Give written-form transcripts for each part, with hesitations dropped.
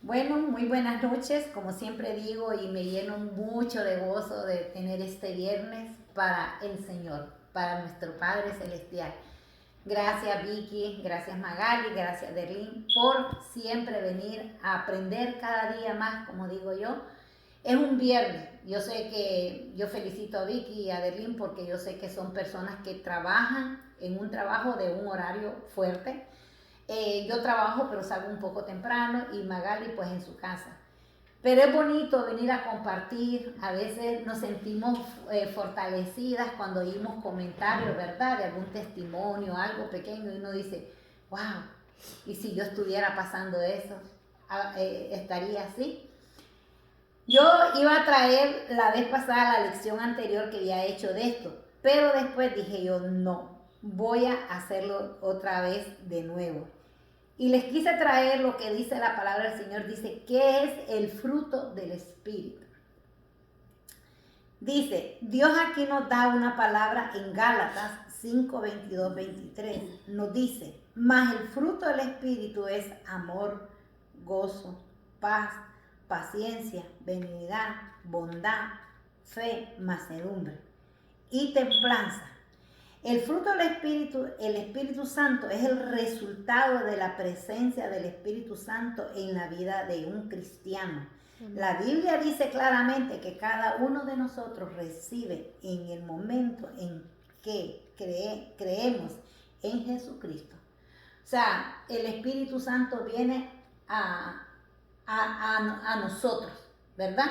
Bueno, muy buenas noches, como siempre digo, y me lleno mucho de gozo de tener este viernes para el Señor, para nuestro Padre Celestial. Gracias Vicky, gracias Magali, gracias Derlín por siempre venir a aprender cada día más, como digo yo. Es un viernes, yo sé que yo felicito a Vicky y a Derlín porque yo sé que son personas que trabajan en un trabajo de un horario fuerte. Yo trabajo pero salgo un poco temprano y Magali pues en su casa. Pero es bonito venir a compartir, a veces nos sentimos fortalecidas cuando oímos comentarios, ¿verdad? De algún testimonio, algo pequeño y uno dice, wow, y si yo estuviera pasando eso, estaría así. Yo iba a traer la vez pasada la lección anterior que había hecho de esto, pero después dije yo, no, voy a hacerlo otra vez de nuevo. Y les quise traer lo que dice la palabra del Señor. Dice, ¿qué es el fruto del Espíritu? Dice, Dios aquí nos da una palabra en Gálatas 5, 22, 23. Nos dice, mas el fruto del Espíritu es amor, gozo, paz, paciencia, benignidad, bondad, fe, mansedumbre y templanza. El fruto del Espíritu, el Espíritu Santo, es el resultado de la presencia del Espíritu Santo en la vida de un cristiano. La Biblia dice claramente que cada uno de nosotros recibe en el momento en que creemos en Jesucristo. O sea, el Espíritu Santo viene a nosotros, ¿verdad?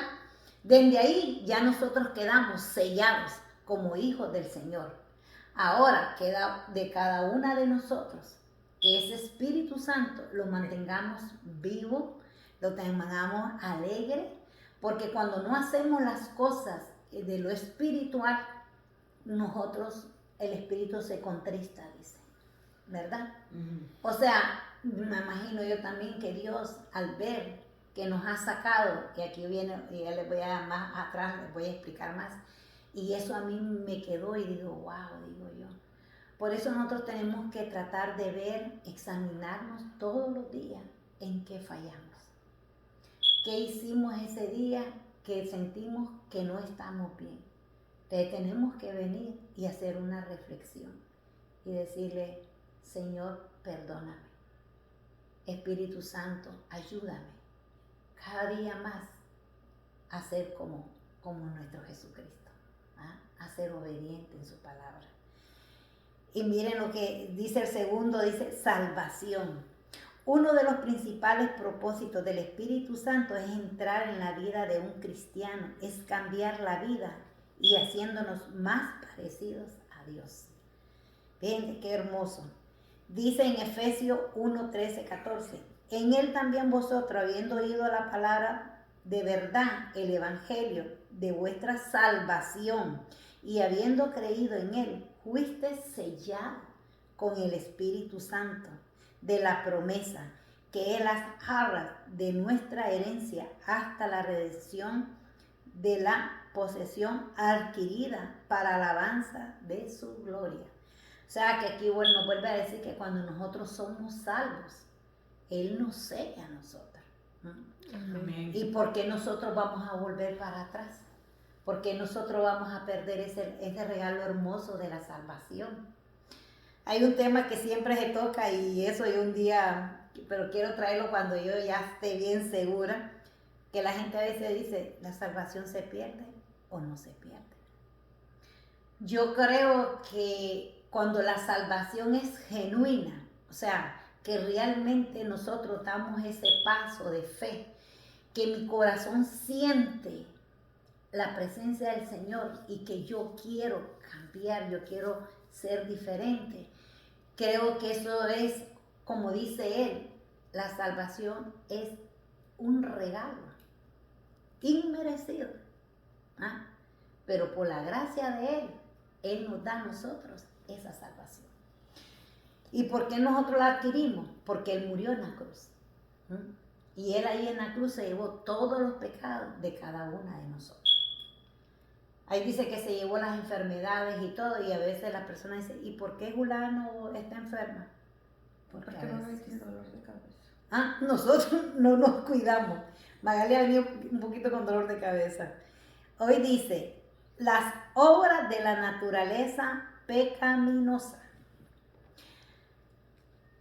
Desde ahí ya nosotros quedamos sellados como hijos del Señor. Ahora queda de cada una de nosotros que ese Espíritu Santo lo mantengamos vivo, lo tengamos alegre, porque cuando no hacemos las cosas de lo espiritual, nosotros, el Espíritu se contrista, dice, ¿verdad? O sea, me imagino yo también que Dios, al ver que nos ha sacado, y aquí viene, y ya les voy a más atrás, les voy a explicar más, y eso a mí me quedó y digo, wow, digo yo. Por eso nosotros tenemos que tratar de ver, examinarnos todos los días en qué fallamos. ¿Qué hicimos ese día que sentimos que no estamos bien? Entonces tenemos que venir y hacer una reflexión y decirle, Señor, perdóname. Espíritu Santo, ayúdame cada día más a ser como nuestro Jesucristo, ¿ah? A ser obediente en su palabra. Y miren lo que dice el segundo, dice salvación. Uno de los principales propósitos del Espíritu Santo es entrar en la vida de un cristiano, es cambiar la vida y haciéndonos más parecidos a Dios. Ven, qué hermoso. Dice en Efesios 1, 13, 14, en él también vosotros, habiendo oído la palabra de verdad, el evangelio de vuestra salvación, y habiendo creído en él, fuiste sellado con el Espíritu Santo de la promesa, que es las arras de nuestra herencia hasta la redención de la posesión adquirida para alabanza de su gloria. O sea que aquí nos vuelve a decir que cuando nosotros somos salvos, Él nos sella a nosotros. Amén. ¿Y por qué nosotros vamos a volver para atrás? ¿Por qué nosotros vamos a perder ese regalo hermoso de la salvación? Hay un tema que siempre se toca y eso yo un día, pero quiero traerlo cuando yo ya esté bien segura, que la gente a veces dice, ¿la salvación se pierde o no se pierde? Yo creo que cuando la salvación es genuina, o sea, que realmente nosotros damos ese paso de fe, que mi corazón siente la presencia del Señor y que yo quiero cambiar, yo quiero ser diferente. Creo que eso es, como dice Él, la salvación es un regalo inmerecido, ¿ah? Pero por la gracia de Él nos da a nosotros esa salvación. ¿Y por qué nosotros la adquirimos? Porque Él murió en la cruz. Y Él ahí en la cruz se llevó todos los pecados de cada una de nosotros. Ahí dice que se llevó las enfermedades y todo, y a veces la persona dice, ¿y por qué Julano está enferma? Porque no tiene dolor de cabeza. Nosotros no nos cuidamos. Magali ha venido un poquito con dolor de cabeza. Hoy dice, las obras de la naturaleza pecaminosa.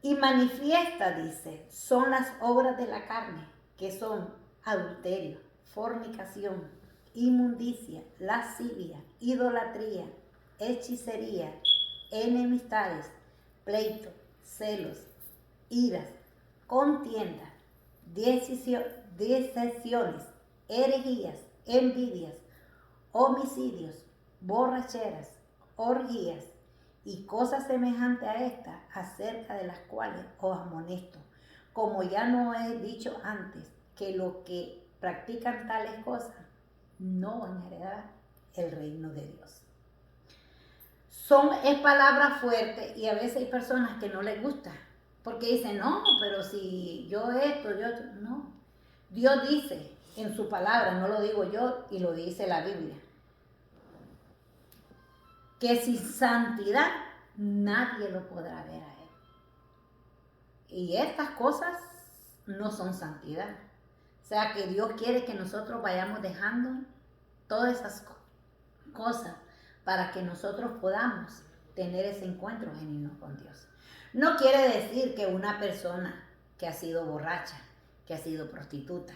Y manifiesta, dice, son las obras de la carne, que son adulterio, fornicación, inmundicia, lascivia, idolatría, hechicería, enemistades, pleito, celos, iras, contiendas, disensiones, herejías, envidias, homicidios, borracheras, orgías y cosas semejantes a estas, acerca de las cuales os amonesto, como ya no he dicho antes, que los que practican tales cosas no van a heredar el reino de Dios. Es palabra fuerte y a veces hay personas que no les gusta, porque dicen, no, pero si yo esto, no. Dios dice en su palabra, no lo digo yo y lo dice la Biblia, que sin santidad nadie lo podrá ver a él. Y estas cosas no son santidad. O sea que Dios quiere que nosotros vayamos dejando todas esas cosas para que nosotros podamos tener ese encuentro genuino con Dios. No quiere decir que una persona que ha sido borracha, que ha sido prostituta,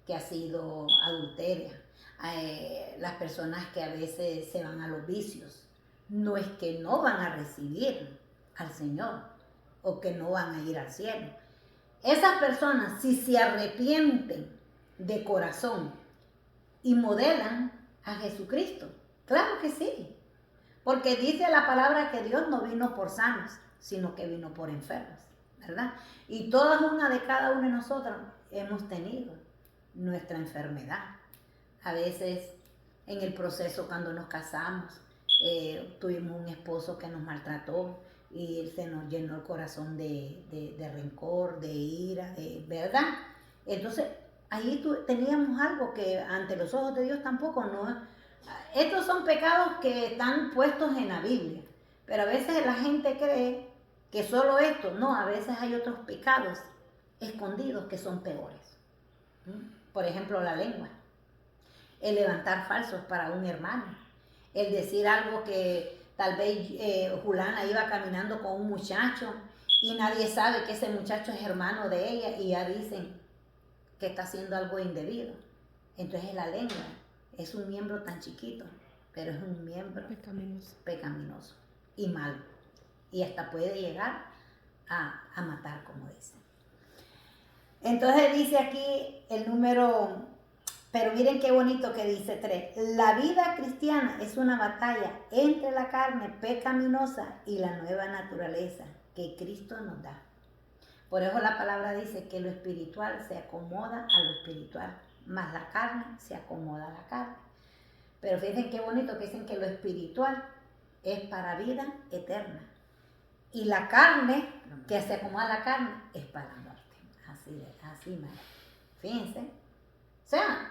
que ha sido adulteria, las personas que a veces se van a los vicios, no es que no van a recibir al Señor o que no van a ir al cielo. Esas personas, si se arrepienten de corazón y modelan a Jesucristo, claro que sí, porque dice la palabra que Dios no vino por sanos, sino que vino por enfermos, ¿verdad? Y cada una de nosotras hemos tenido nuestra enfermedad. A veces en el proceso cuando nos casamos, tuvimos un esposo que nos maltrató y se nos llenó el corazón de rencor, de ira, ¿verdad? Entonces ahí teníamos algo que ante los ojos de Dios tampoco no. Estos son pecados que están puestos en la Biblia, pero a veces la gente cree que solo esto, no, a veces hay otros pecados escondidos que son peores. Por ejemplo, la lengua, el levantar falsos para un hermano, el decir algo que tal vez Julana iba caminando con un muchacho y nadie sabe que ese muchacho es hermano de ella y ya dicen que está haciendo algo indebido. Entonces la lengua es un miembro tan chiquito, pero es un miembro pecaminoso y malo. Y hasta puede llegar a matar, como dicen. Entonces dice aquí el número, pero miren qué bonito que dice 3. La vida cristiana es una batalla entre la carne pecaminosa y la nueva naturaleza que Cristo nos da. Por eso la palabra dice que lo espiritual se acomoda a lo espiritual, más la carne se acomoda a la carne. Pero fíjense qué bonito que dicen que lo espiritual es para vida eterna. Y la carne, que se acomoda a la carne, es para la muerte. Así, man. Fíjense. O sea,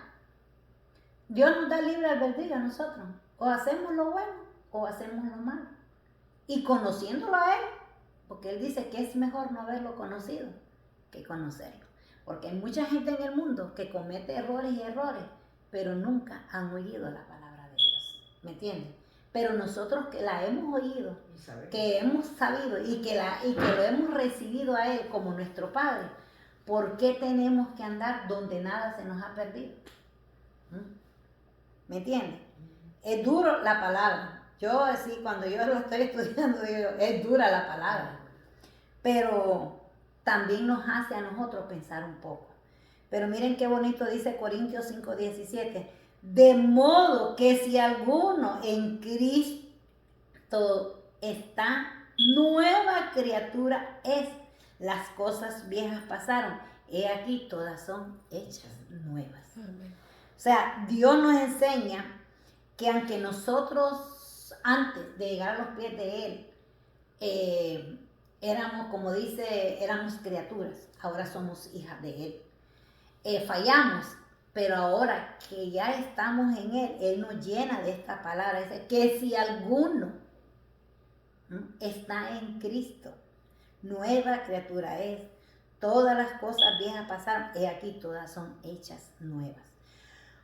Dios nos da libre albedrío a nosotros. O hacemos lo bueno o hacemos lo malo. Y conociéndolo a Él, porque Él dice que es mejor no haberlo conocido que conocerlo. Porque hay mucha gente en el mundo que comete errores, pero nunca han oído la palabra de Dios. ¿Me entienden? Pero nosotros que la hemos oído, que hemos sabido y que lo hemos recibido a Él como nuestro Padre, ¿por qué tenemos que andar donde nada se nos ha perdido? ¿Me entienden? Es duro la palabra. Yo así, cuando yo lo estoy estudiando, digo, es dura la palabra. Pero también nos hace a nosotros pensar un poco. Pero miren qué bonito dice Corintios 5:17. De modo que si alguno en Cristo está, nueva criatura es. Las cosas viejas pasaron. He aquí, todas son hechas nuevas. Amén. O sea, Dios nos enseña que aunque nosotros, antes de llegar a los pies de Él, éramos, como dice, éramos criaturas, ahora somos hijas de Él. Fallamos, pero ahora que ya estamos en Él nos llena de esta palabra. Dice que si alguno está en Cristo, nueva criatura es. Todas las cosas viejas pasaron, y aquí todas son hechas nuevas.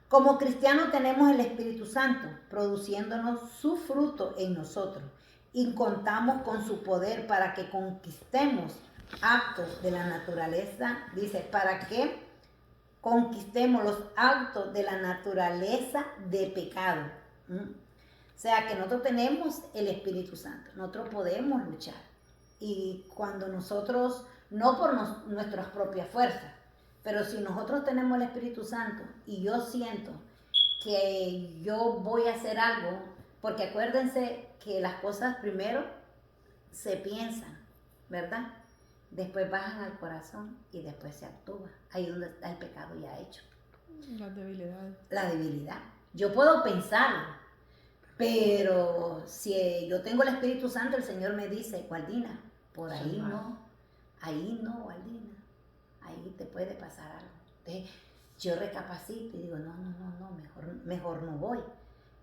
Como cristianos tenemos el Espíritu Santo produciéndonos su fruto en nosotros y contamos con su poder para que conquistemos actos de la naturaleza, dice, para que conquistemos los actos de la naturaleza de pecado. O sea que nosotros tenemos el Espíritu Santo, nosotros podemos luchar. Y cuando nosotros, no por nuestras propias fuerzas, pero si nosotros tenemos el Espíritu Santo y yo siento que yo voy a hacer algo, porque acuérdense que las cosas primero se piensan, ¿verdad? Después bajan al corazón y después se actúa. Ahí es donde está el pecado ya hecho. Las debilidades. La debilidad. Yo puedo pensarlo, pero si yo tengo el Espíritu Santo, el Señor me dice, Waldina, por ahí no, Waldina, ahí te puede pasar algo. Entonces, yo recapacito y digo, no, mejor no voy.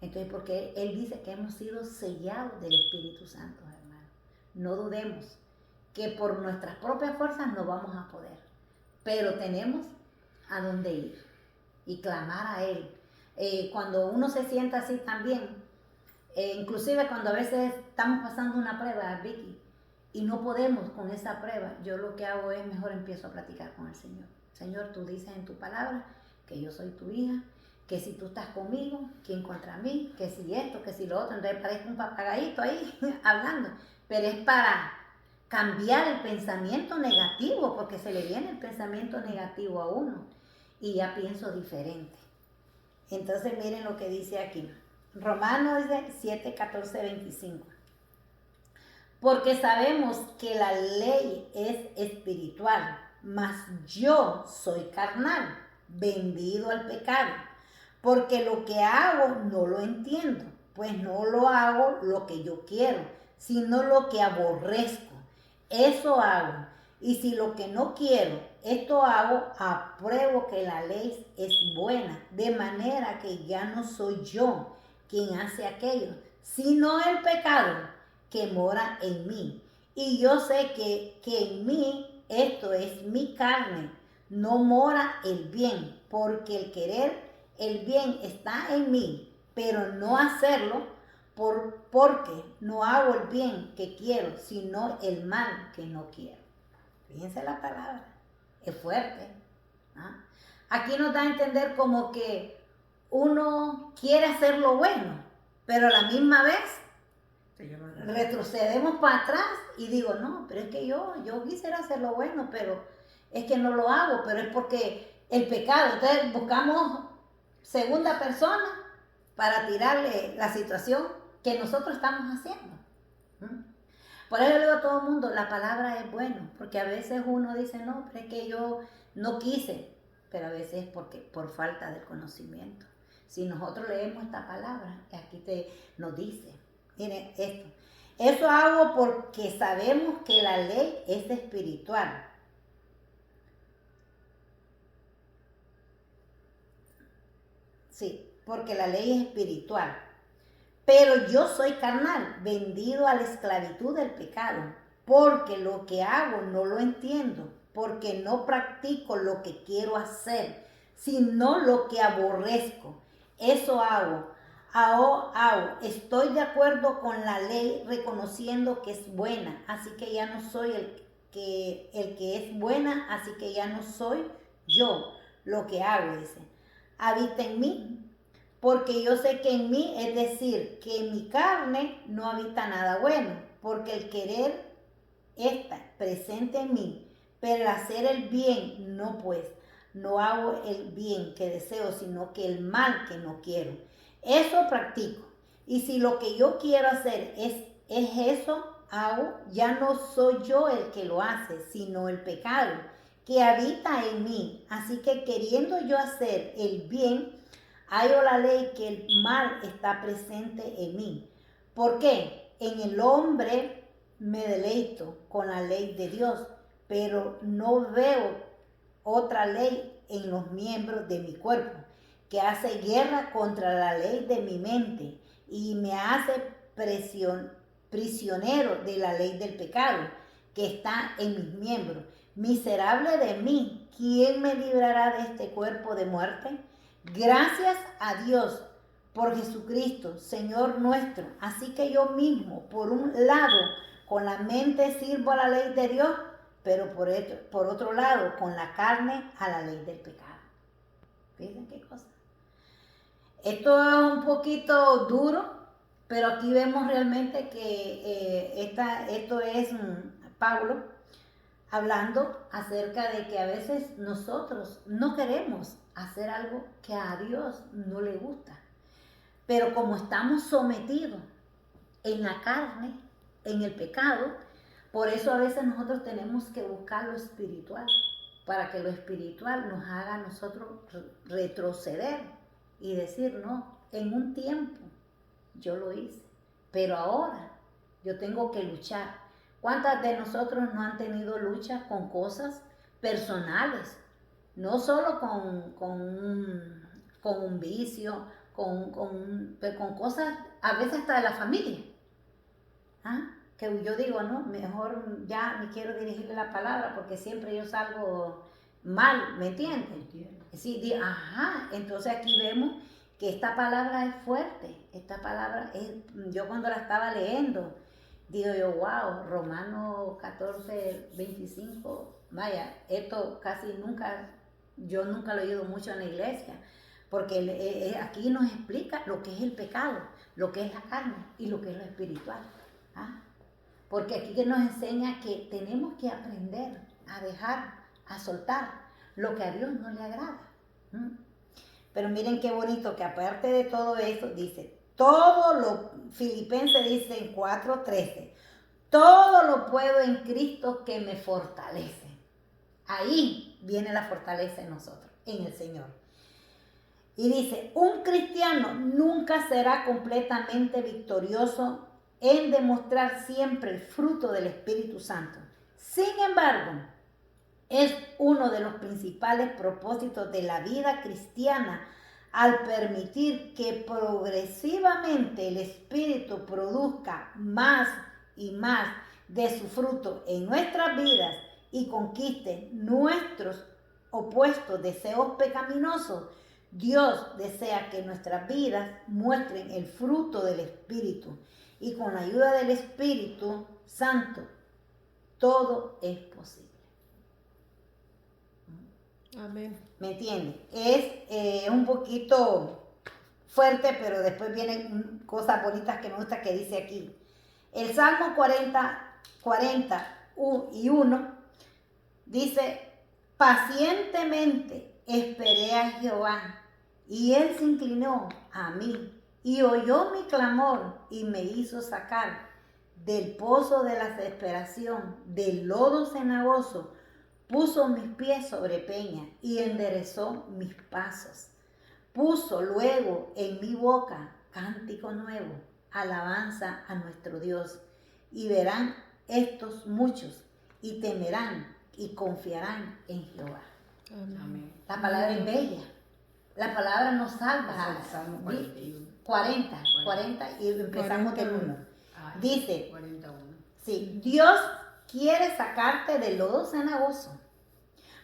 Entonces, porque Él dice que hemos sido sellados del Espíritu Santo, hermano. No dudemos que por nuestras propias fuerzas no vamos a poder, pero tenemos a dónde ir y clamar a Él. Cuando uno se sienta así también, inclusive cuando a veces estamos pasando una prueba, Vicky, y no podemos con esa prueba, yo lo que hago es mejor empiezo a platicar con el Señor. Señor, tú dices en tu palabra que yo soy tu hija, que si tú estás conmigo, ¿quién contra mí? Que si esto, que si lo otro. Entonces parezco un papagayito ahí hablando, pero es para cambiar el pensamiento negativo, porque se le viene el pensamiento negativo a uno y ya pienso diferente. Entonces miren lo que dice aquí, Romanos 7, 14, 25. Porque sabemos que la ley es espiritual, mas yo soy carnal, vendido al pecado, porque lo que hago no lo entiendo, pues no lo hago lo que yo quiero, sino lo que aborrezco. Eso hago. Y si lo que no quiero, esto hago, apruebo que la ley es buena, de manera que ya no soy yo quien hace aquello, sino el pecado que mora en mí. Y yo sé que en mí, esto es mi carne, no mora el bien, porque el querer el bien está en mí, pero no hacerlo, porque no hago el bien que quiero, sino el mal que no quiero. Fíjense la palabra, es fuerte. ¿Ah? Aquí nos da a entender como que uno quiere hacer lo bueno, pero a la misma vez retrocedemos para atrás y digo, no, pero es que yo quisiera hacer lo bueno, pero es que no lo hago, pero es porque el pecado. Entonces buscamos segunda persona para tirarle la situación que nosotros estamos haciendo. Por eso le digo a todo el mundo, la palabra es buena, porque a veces uno dice, no, pero es que yo no quise, pero a veces es porque por falta de conocimiento. Si nosotros leemos esta palabra, aquí nos dice, miren esto, eso hago porque sabemos que la ley es espiritual. Sí, porque la ley es espiritual. Pero yo soy carnal, vendido a la esclavitud del pecado, porque lo que hago no lo entiendo, porque no practico lo que quiero hacer, sino lo que aborrezco. Eso hago. Estoy de acuerdo con la ley, reconociendo que es buena, así que ya no soy el que es buena, así que ya no soy yo lo que hago, dice. Habita en mí, porque yo sé que en mí, es decir, que en mi carne no habita nada bueno, porque el querer está presente en mí, pero el hacer el bien no, pues no hago el bien que deseo, sino que el mal que no quiero. Eso practico. Y si lo que yo quiero hacer es eso hago, ya no soy yo el que lo hace, sino el pecado que habita en mí. Así que queriendo yo hacer el bien, hallo la ley que el mal está presente en mí. ¿Por qué? En el hombre me deleito con la ley de Dios, pero no veo otra ley en los miembros de mi cuerpo, que hace guerra contra la ley de mi mente y me hace prisionero de la ley del pecado que está en mis miembros. Miserable de mí, ¿quién me librará de este cuerpo de muerte? Gracias a Dios por Jesucristo, Señor nuestro. Así que yo mismo, por un lado, con la mente sirvo a la ley de Dios, pero por otro lado, con la carne a la ley del pecado. Fíjense qué cosa. Esto es un poquito duro, pero aquí vemos realmente que esto es Pablo hablando acerca de que a veces nosotros no queremos hacer algo que a Dios no le gusta. Pero como estamos sometidos en la carne, en el pecado, por eso a veces nosotros tenemos que buscar lo espiritual, para que lo espiritual nos haga a nosotros retroceder y decir, no, en un tiempo yo lo hice, pero ahora yo tengo que luchar. ¿Cuántas de nosotros no han tenido lucha con cosas personales? No solo con un vicio, con cosas, a veces hasta de la familia. ¿Ah? Que yo digo, no, mejor ya ni quiero dirigirle la palabra porque siempre yo salgo mal, ¿me entiendes? Sí, ajá, entonces aquí vemos que esta palabra es fuerte, esta palabra es, yo cuando la estaba leyendo, digo yo, wow, Romanos 14, 25, vaya, esto casi nunca, yo nunca lo he oído mucho en la iglesia, porque aquí nos explica lo que es el pecado, lo que es la carne y lo que es lo espiritual. ¿Ah? Porque aquí que nos enseña que tenemos que aprender a dejar, a soltar lo que a Dios no le agrada. Pero miren qué bonito que aparte de todo eso, dice, Filipenses dice en 4:13, todo lo puedo en Cristo que me fortalece. Ahí viene la fortaleza en nosotros, en el Señor. Y dice, un cristiano nunca será completamente victorioso en demostrar siempre el fruto del Espíritu Santo. Sin embargo, es uno de los principales propósitos de la vida cristiana al permitir que progresivamente el Espíritu produzca más y más de su fruto en nuestras vidas y conquiste nuestros opuestos deseos pecaminosos. Dios desea que nuestras vidas muestren el fruto del Espíritu y con la ayuda del Espíritu Santo todo es posible. Amén. ¿Me entiendes? Es un poquito fuerte, pero después vienen cosas bonitas que me gusta que dice aquí. El Salmo 40:1 dice, pacientemente esperé a Jehová y él se inclinó a mí y oyó mi clamor y me hizo sacar del pozo de la desesperación, del lodo cenagoso. Puso mis pies sobre peña y enderezó mis pasos. Puso luego en mi boca cántico nuevo, alabanza a nuestro Dios. Y verán estos muchos y temerán y confiarán en Jehová. Amén. La palabra es bella. La palabra nos salva. Es el Salmo 41. 40 y empezamos del 1. Dice, 41. sí, Dios quiere sacarte del lodo cenagoso.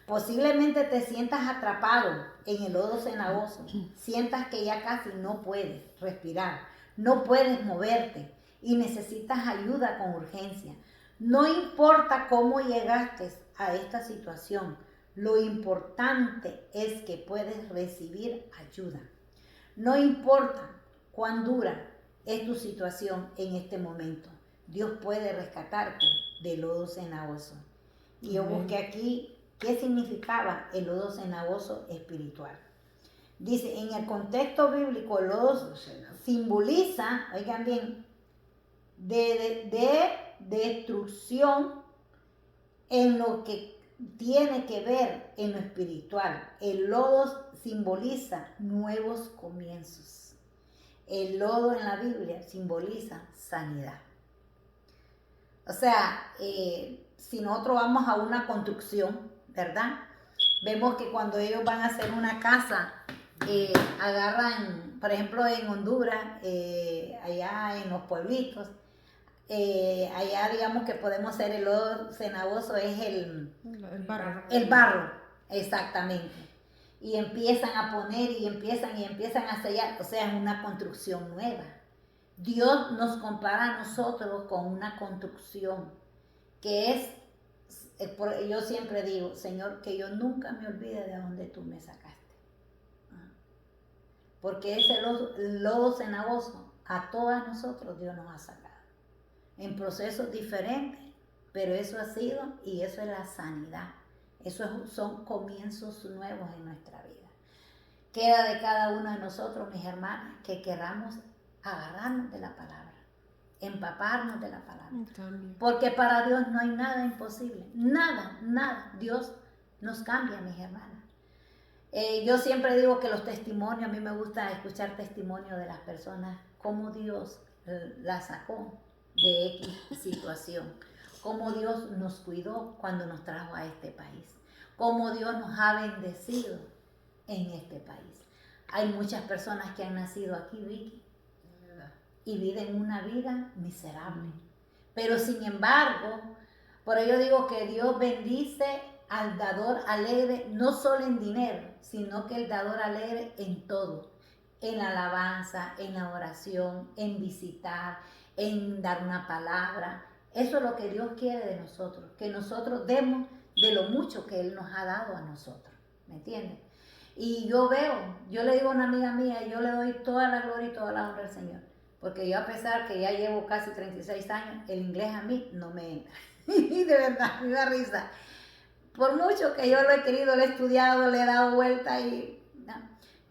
Posiblemente te sientas atrapado en el lodo cenagoso, sientas que ya casi no puedes respirar, no puedes moverte y necesitas ayuda con urgencia. No importa cómo llegaste a esta situación, lo importante es que puedes recibir ayuda. No importa cuán dura es tu situación en este momento, Dios puede rescatarte del lodo cenagoso. Y yo busqué aquí qué significaba el lodo cenagoso espiritual. Dice, en el contexto bíblico, el lodo simboliza, oigan bien, de destrucción en lo que tiene que ver en lo espiritual. El lodo simboliza nuevos comienzos. El lodo en la Biblia simboliza sanidad. O sea, si nosotros vamos a una construcción, ¿verdad? Vemos que cuando ellos van a hacer una casa, agarran, por ejemplo, en Honduras, allá en los pueblitos, allá digamos que podemos ser el lodo cenagoso, es el barro. El barro, exactamente. Y empiezan a poner y empiezan a sellar, o sea, es una construcción nueva. Dios nos compara a nosotros con una construcción que es, yo siempre digo, Señor, que yo nunca me olvide de donde tú me sacaste. Porque ese lodo cenagoso a todas nosotros Dios nos ha sacado. En procesos diferentes, pero eso ha sido y eso es la sanidad. Son comienzos nuevos en nuestra vida. Queda de cada uno de nosotros, mis hermanas, que queramos agarrarnos de la palabra, empaparnos de la palabra. Porque para Dios no hay nada imposible. Nada, nada. Dios nos cambia, mis hermanas. Yo siempre digo que los testimonios, a mí me gusta escuchar testimonios de las personas, cómo Dios la sacó de X situación, cómo Dios nos cuidó cuando nos trajo a este país, cómo Dios nos ha bendecido en este país. Hay muchas personas que han nacido aquí, Vicky, y viven una vida miserable. Pero sin embargo, por ello digo que Dios bendice al dador alegre, no solo en dinero, sino que el dador alegre en todo, en la alabanza, en la oración, en visitar, en dar una palabra. Eso es lo que Dios quiere de nosotros, que nosotros demos de lo mucho que Él nos ha dado a nosotros, ¿me entiendes? Y yo le digo a una amiga mía, yo le doy toda la gloria y toda la honra al Señor, porque yo a pesar que ya llevo casi 36 años, el inglés a mí no me entra. Y de verdad, me da risa. Por mucho que yo lo he querido, lo he estudiado, le he dado vuelta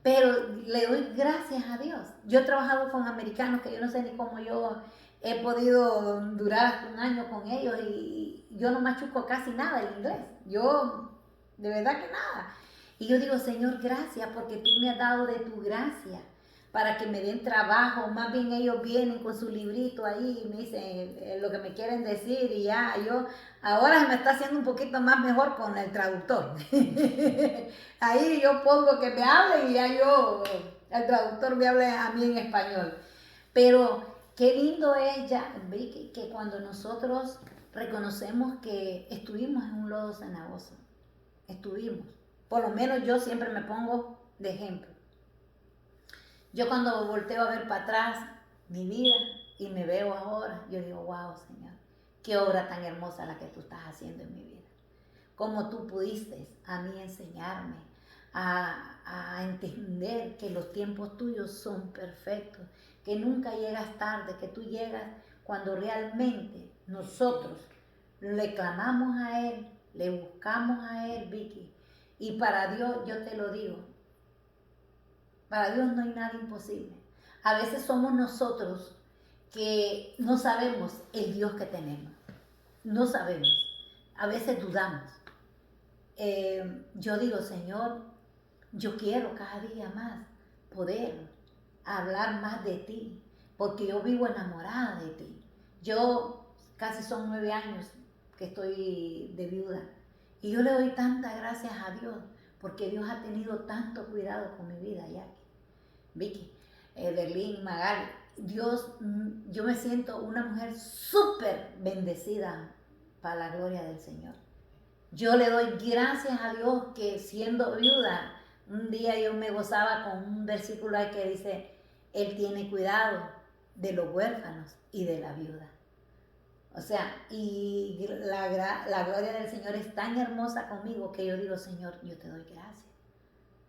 pero le doy gracias a Dios. Yo he trabajado con americanos que yo no sé ni cómo yo he podido durar hasta un año con ellos y yo no machuco casi nada el inglés. Yo, de verdad que nada. Y yo digo, Señor, gracias porque tú me has dado de tu gracia para que me den trabajo. Más bien ellos vienen con su librito ahí y me dicen lo que me quieren decir y ya, ahora se me está haciendo un poquito más mejor con el traductor. Ahí yo pongo que me hable y ya el traductor me hable a mí en español. Pero qué lindo es ya, Vicky, que cuando nosotros reconocemos que estuvimos en un lodo cenagoso, estuvimos. Por lo menos yo siempre me pongo de ejemplo. Yo cuando volteo a ver para atrás mi vida y me veo ahora, yo digo, wow, Señor, qué obra tan hermosa la que tú estás haciendo en mi vida. Cómo tú pudiste a mí enseñarme a entender que los tiempos tuyos son perfectos, que nunca llegas tarde, que tú llegas cuando realmente nosotros le clamamos a Él, le buscamos a Él, Vicky. Y para Dios, yo te lo digo, para Dios no hay nada imposible. A veces somos nosotros que no sabemos el Dios que tenemos. No sabemos. A veces dudamos. Yo digo, Señor, yo quiero cada día más poder hablar más de ti, porque yo vivo enamorada de ti. Yo casi son 9 años que estoy de viuda. Y yo le doy tantas gracias a Dios, porque Dios ha tenido tanto cuidado con mi vida, Jackie, Vicky, Berlín, Magali. Dios, yo me siento una mujer súper bendecida para la gloria del Señor. Yo le doy gracias a Dios que siendo viuda, un día yo me gozaba con un versículo ahí que dice, Él tiene cuidado de los huérfanos y de la viuda. O sea, y la gloria del Señor es tan hermosa conmigo que yo digo, Señor, yo te doy gracias.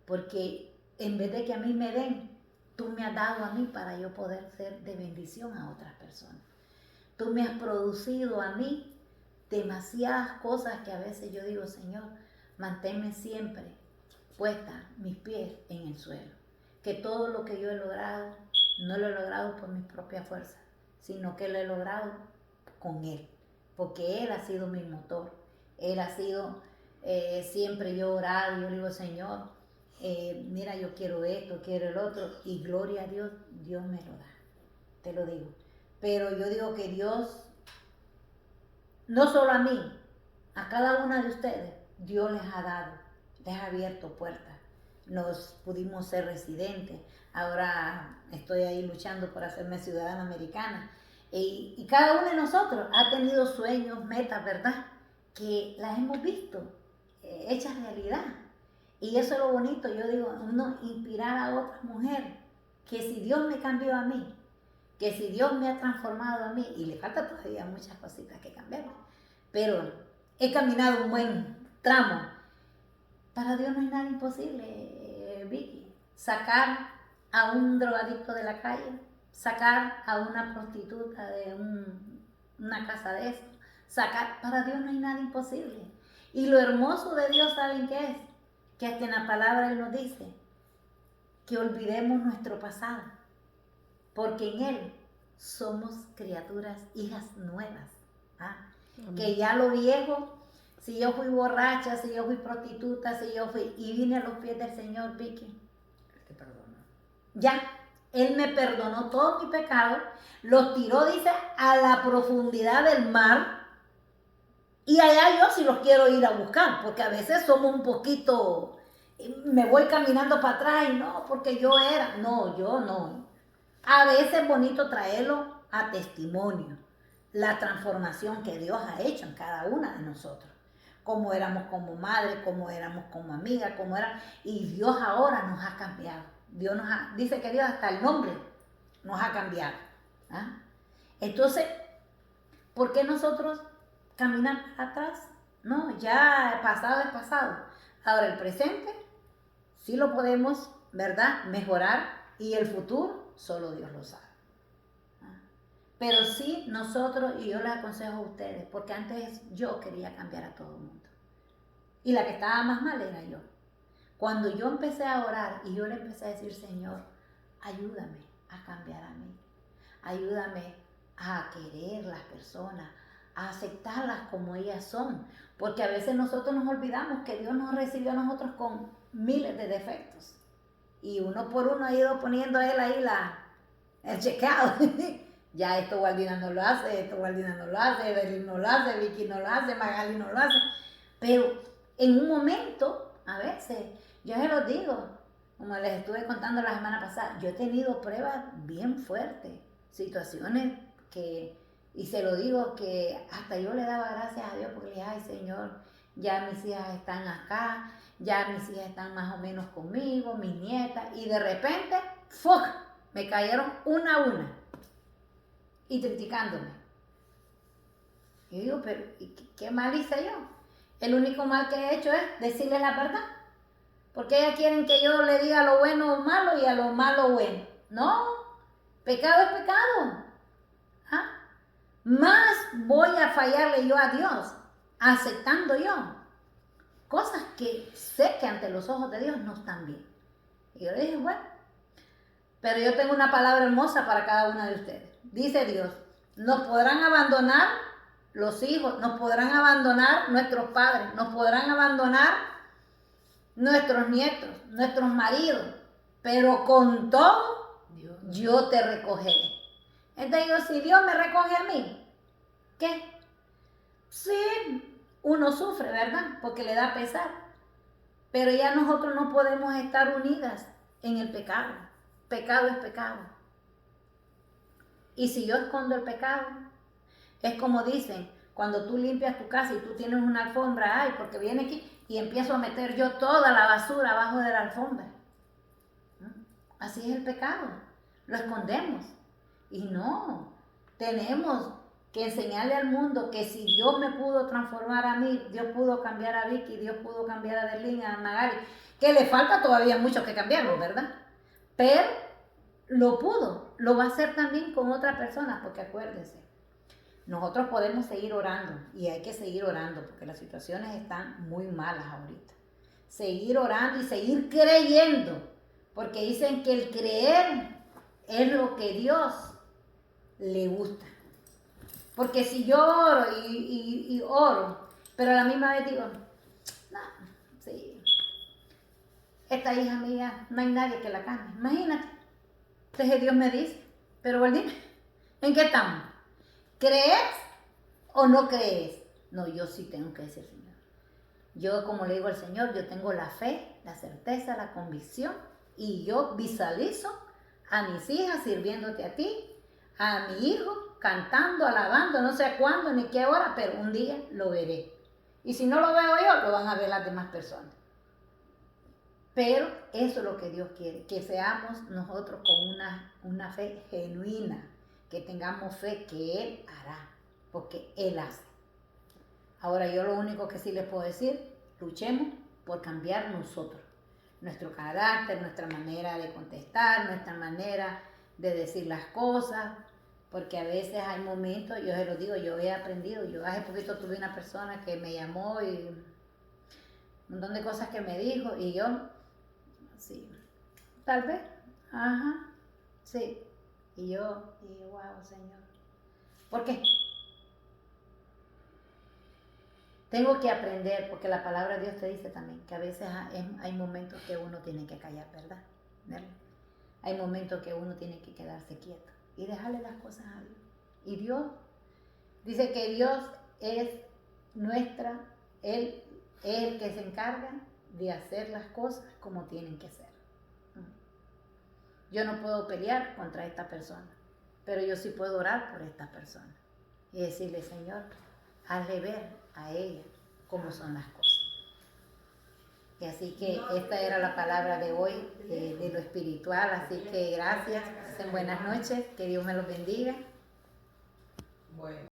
Porque en vez de que a mí me den, tú me has dado a mí para yo poder ser de bendición a otras personas. Tú me has producido a mí demasiadas cosas que a veces yo digo, Señor, manténme siempre puesta mis pies en el suelo. Que todo lo que yo he logrado, no lo he logrado por mis propias fuerzas, sino que lo he logrado con Él, porque Él ha sido mi motor. Él ha sido, siempre yo he orado y yo le digo, Señor, mira, yo quiero esto, quiero el otro, y gloria a Dios, Dios me lo da, te lo digo. Pero yo digo que Dios, no solo a mí, a cada una de ustedes, Dios les ha dado, les ha abierto puertas. Nos pudimos ser residentes, ahora estoy ahí luchando por hacerme ciudadana americana. Y cada uno de nosotros ha tenido sueños, metas, ¿verdad? Que las hemos visto hechas realidad. Y eso es lo bonito, yo digo, uno inspirar a otra mujer, que si Dios me cambió a mí, que si Dios me ha transformado a mí, y le falta todavía muchas cositas que cambiar, pero he caminado un buen tramo. Para Dios no hay nada imposible, Vicky. Sacar a un drogadicto de la calle, sacar a una prostituta de una casa de eso, para Dios no hay nada imposible. Y lo hermoso de Dios, ¿saben qué es? Que hasta en la palabra Él nos dice que olvidemos nuestro pasado, porque en Él somos criaturas, hijas nuevas. ¿Ah? Que ya lo viejo, si yo fui borracha, si yo fui prostituta, si yo fui, y vine a los pies del Señor, Vicky, Él te perdonó. Ya, Él me perdonó todos mis pecados, los tiró, dice, a la profundidad del mar, y allá yo sí los quiero ir a buscar, porque a veces somos un poquito, me voy caminando para atrás y no, porque yo no. A veces es bonito traerlo a testimonio, la transformación que Dios ha hecho en cada una de nosotros. Cómo éramos como madre, cómo éramos como amiga, y Dios ahora nos ha cambiado. Dice que Dios hasta el nombre nos ha cambiado. ¿Ah? Entonces, ¿por qué nosotros caminar atrás? No, ya el pasado es pasado. Ahora el presente sí lo podemos, ¿verdad?, mejorar, y el futuro solo Dios lo sabe. Pero sí nosotros, y yo les aconsejo a ustedes, porque antes yo quería cambiar a todo el mundo. Y la que estaba más mal era yo. Cuando yo empecé a orar y yo le empecé a decir, Señor, ayúdame a cambiar a mí. Ayúdame a querer las personas, a aceptarlas como ellas son. Porque a veces nosotros nos olvidamos que Dios nos recibió a nosotros con miles de defectos. Y uno por uno ha ido poniendo él ahí el checkout. Ya esto Waldina no lo hace, Evelyn no lo hace, Vicky no lo hace, Magali no lo hace. Pero en un momento, a veces, yo se los digo, como les estuve contando la semana pasada, yo he tenido pruebas bien fuertes, situaciones y se lo digo, que hasta yo le daba gracias a Dios, porque le dije, ay Señor, ya mis hijas están acá, ya mis hijas están más o menos conmigo, mis nietas, y de repente, ¡fuck!, me cayeron una a una, y criticándome. Y digo, pero ¿qué mal hice yo? El único mal que he hecho es decirles la verdad. Porque ellas quieren que yo le diga lo bueno malo y a lo malo bueno. No, pecado es pecado. ¿Ah? Más voy a fallarle yo a Dios, aceptando yo cosas que sé que ante los ojos de Dios no están bien. Y yo le dije, bueno, pero yo tengo una palabra hermosa para cada una de ustedes. Dice Dios, nos podrán abandonar los hijos, nos podrán abandonar nuestros padres, nos podrán abandonar nuestros nietos, nuestros maridos, pero con todo yo te recogeré. Entonces yo, si Dios me recoge a mí, ¿qué? Sí, uno sufre, ¿verdad? Porque le da pesar, pero ya nosotros no podemos estar unidas en el pecado. Pecado es pecado. Y si yo escondo el pecado, es como dicen, cuando tú limpias tu casa y tú tienes una alfombra, ay, porque viene aquí y empiezo a meter yo toda la basura abajo de la alfombra. Así es el pecado, lo escondemos. Y no, tenemos que enseñarle al mundo que si Dios me pudo transformar a mí, Dios pudo cambiar a Vicky, Dios pudo cambiar a Adelín, a Magali, que le falta todavía mucho que cambiarlo, ¿verdad? Pero lo va a hacer también con otras personas, porque acuérdense, nosotros podemos seguir orando, y hay que seguir orando, porque las situaciones están muy malas ahorita. Seguir orando y seguir creyendo, porque dicen que el creer es lo que Dios le gusta. Porque si yo oro y oro, pero a la misma vez digo, no, sí, esta hija mía, no hay nadie que la cambie. Imagínate. Entonces Dios me dice, pero Waldina, ¿en qué estamos? ¿Crees o no crees? No, yo sí tengo que decir, Señor. Yo, como le digo al Señor, yo tengo la fe, la certeza, la convicción, y yo visualizo a mis hijas sirviéndote a ti, a mi hijo cantando, alabando, no sé cuándo ni qué hora, pero un día lo veré. Y si no lo veo yo, lo van a ver las demás personas. Pero eso es lo que Dios quiere, que seamos nosotros con una fe genuina, que tengamos fe que Él hará, porque Él hace. Ahora yo lo único que sí les puedo decir, luchemos por cambiar nosotros, nuestro carácter, nuestra manera de contestar, nuestra manera de decir las cosas, porque a veces hay momentos, yo se lo digo, yo he aprendido, yo hace poquito tuve una persona que me llamó y un montón de cosas que me dijo y yo, sí, tal vez, ajá, sí, y yo dije, wow, Señor, ¿por qué? Tengo que aprender, porque la palabra de Dios te dice también que a veces hay momentos que uno tiene que callar, ¿verdad? Hay momentos que uno tiene que quedarse quieto y dejarle las cosas a Dios. Y Dios dice que Dios es Él es el que se encarga de hacer las cosas como tienen que ser. Yo no puedo pelear contra esta persona, pero yo sí puedo orar por esta persona y decirle, Señor, hazle ver a ella cómo son las cosas. Y así que esta era la palabra de hoy, de lo espiritual, así que gracias, pasen buenas noches, que Dios me los bendiga. Bueno.